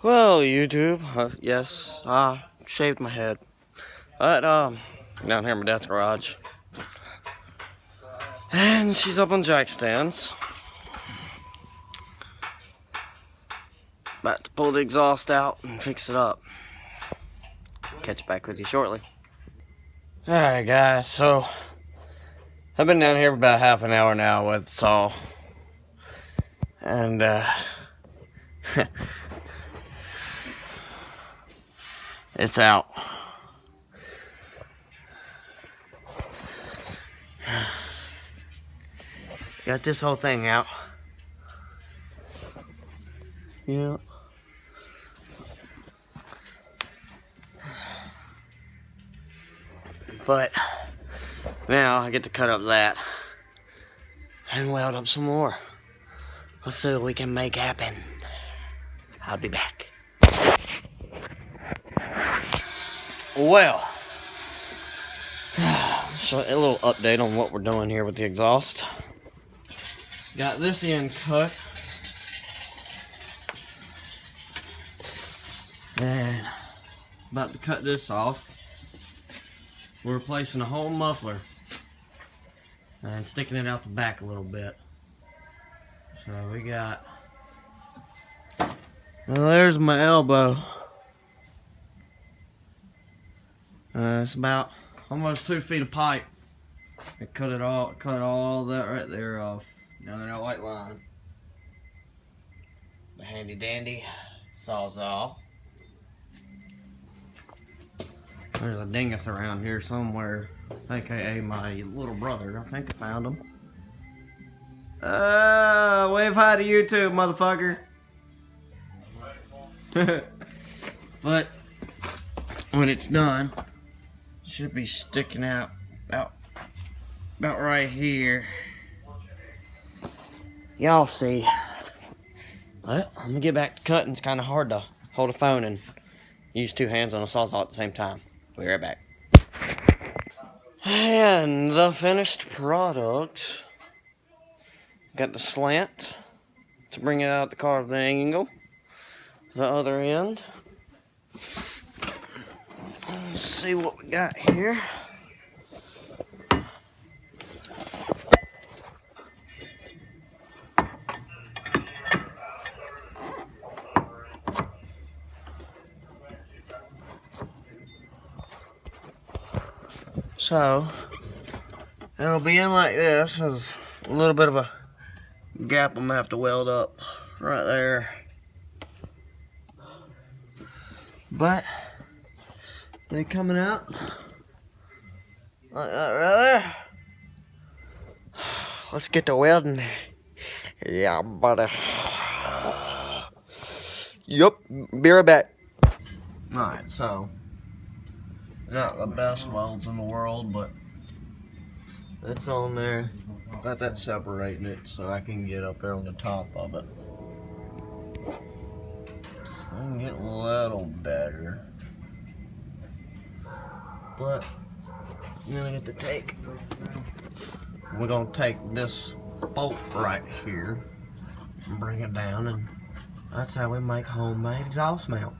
Well, YouTube, yes, I shaved my head. But, down here in my dad's garage. And she's up on jack stands. About to pull the exhaust out and fix it up. Catch back with you shortly. Alright, guys, so I've been down here for about half an hour now with saw. And, it's out. Got this whole thing out. Yeah. But now I get to cut up that and weld up some more. Let's see what we can make happen. I'll be back. Well, so a little update on what we're doing here with the exhaust. Got this end cut. And about to cut this off. We're replacing a whole muffler and sticking it out the back a little bit. So we got, well, there's my elbow. It's about almost 2 feet of pipe. I cut all that right there off down that white line. The handy dandy Sawzall. There's a dingus around here somewhere, aka my little brother. I think I found him. Wave hi to YouTube, motherfucker. But when it's done, it should be sticking out about right here. Y'all see. Well, I'm gonna get back to cutting. It's kind of hard to hold a phone and use 2 hands on a sawzall at the same time. We'll be right back. And the finished product. Got the slant to bring it out the carved angle. The other end. Let's see what we got here. So, it'll be in like this. There's a little bit of a gap I'm gonna have to weld up right there. But, they coming out like that right there. Let's get to welding. Yeah, buddy. Yup, be right back. Alright, so not the best welds in the world, but it's on there. Got that separating it so I can get up there on the top of it. I can get a little better, but I'm gonna get to take. We're gonna take this bolt right here and bring it down, and that's how we make homemade exhaust mount.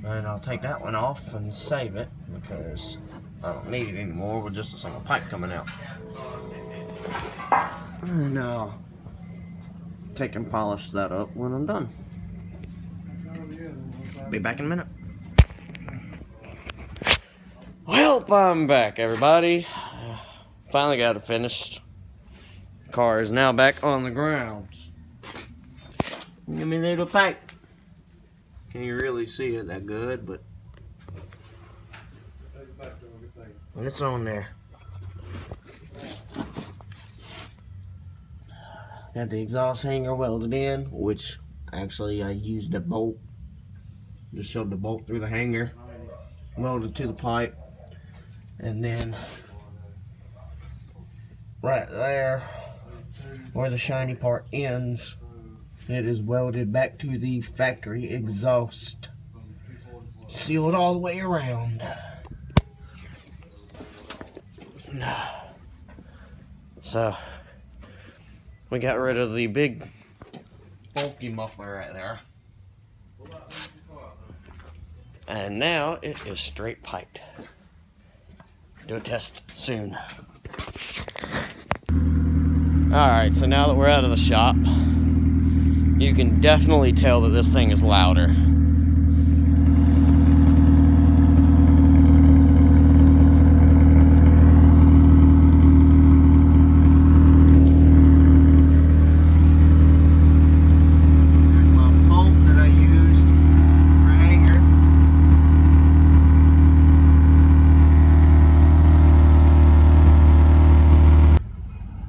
And I'll take that one off and save it because I don't need it anymore with just a single pipe coming out. And I'll take and polish that up when I'm done. Be back in a minute. Well, I'm back, everybody. Finally got it finished. The car is now back on the ground. Give me a little pipe. Can't really see it that good, but it's on there. Got the exhaust hanger welded in, which actually I used a bolt. Just shoved the bolt through the hanger, welded to the pipe, and then right there where the shiny part ends, it is welded back to the factory exhaust. Sealed all the way around. So, we got rid of the big bulky muffler right there. And now it is straight piped. Do a test soon. Alright, so now that we're out of the shop, you can definitely tell that this thing is louder.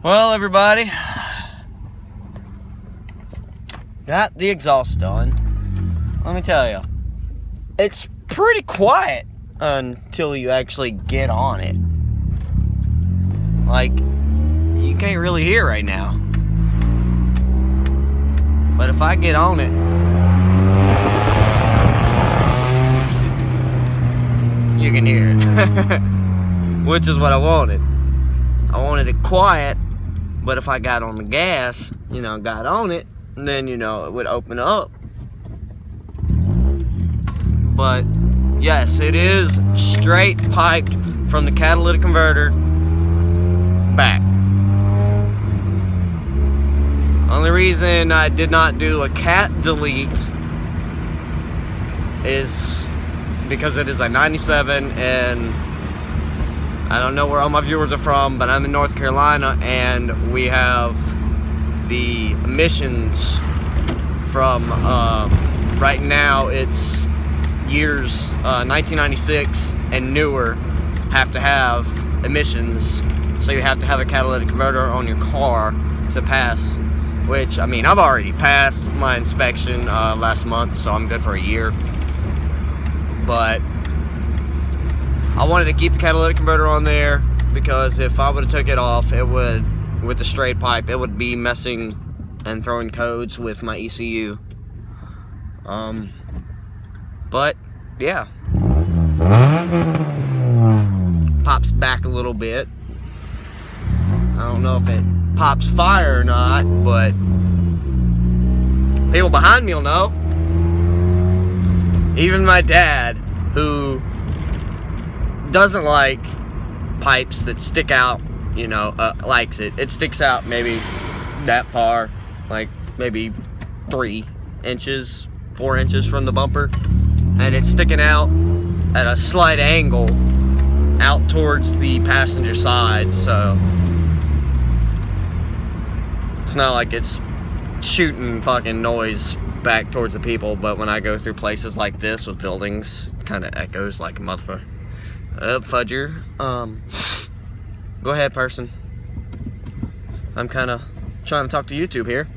Well, everybody, got the exhaust done. Let me tell you, it's pretty quiet until you actually get on it. Like, you can't really hear right now. But if I get on it, you can hear it. Which is what I wanted. I wanted it quiet. But if I got on the gas, got on it, then, it would open up. But, yes, it is straight piped from the catalytic converter back. Only reason I did not do a cat delete is because it is a 97, and I don't know where all my viewers are from, but I'm in North Carolina, and we have the emissions from, right now, it's years 1996 and newer have to have emissions, so you have to have a catalytic converter on your car to pass, which, I mean, I've already passed my inspection last month, so I'm good for a year, but I wanted to keep the catalytic converter on there because if I would have took it off, it would, with the straight pipe, it would be messing and throwing codes with my ECU. But yeah, pops back a little bit. I don't know if it pops fire or not, but people behind me will know. Even my dad, who doesn't like pipes that stick out, likes it. It sticks out maybe that far, like maybe 3 inches, 4 inches from the bumper, and it's sticking out at a slight angle out towards the passenger side, so it's not like it's shooting fucking noise back towards the people, but when I go through places like this with buildings, it kind of echoes like a motherfucker. Fudger. Go ahead, person. I'm kind of trying to talk to YouTube here.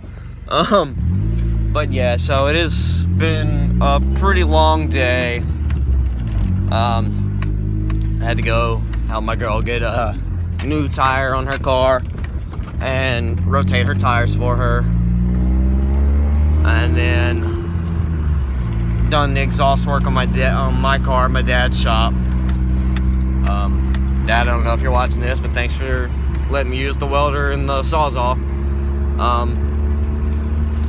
But yeah, so it has been a pretty long day. I had to go help my girl get a new tire on her car and rotate her tires for her. And then done the exhaust work on my car, my dad's shop. Dad, I don't know if you're watching this, but thanks for letting me use the welder and the Sawzall.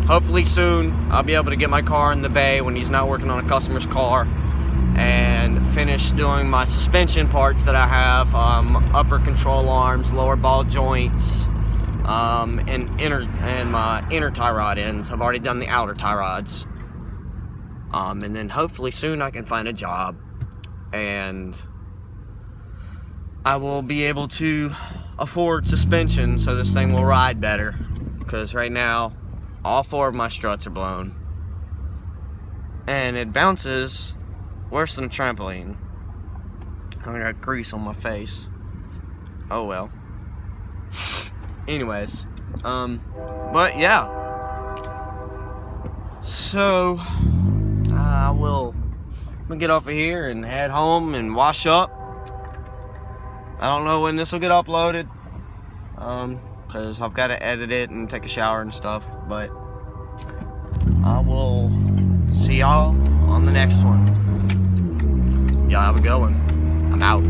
Hopefully soon I'll be able to get my car in the bay when he's not working on a customer's car and finish doing my suspension parts that I have, upper control arms, lower ball joints, and my inner tie rod ends. I've already done the outer tie rods. And then hopefully soon I can find a job and I will be able to afford suspension so this thing will ride better, because right now all 4 of my struts are blown and it bounces worse than a trampoline. I got grease on my face. Oh well. Anyways, but yeah, so I'm gonna get off of here and head home and wash up. I don't know when this will get uploaded, because I've got to edit it and take a shower and stuff, but I will see y'all on the next one. Y'all have a good one. I'm out.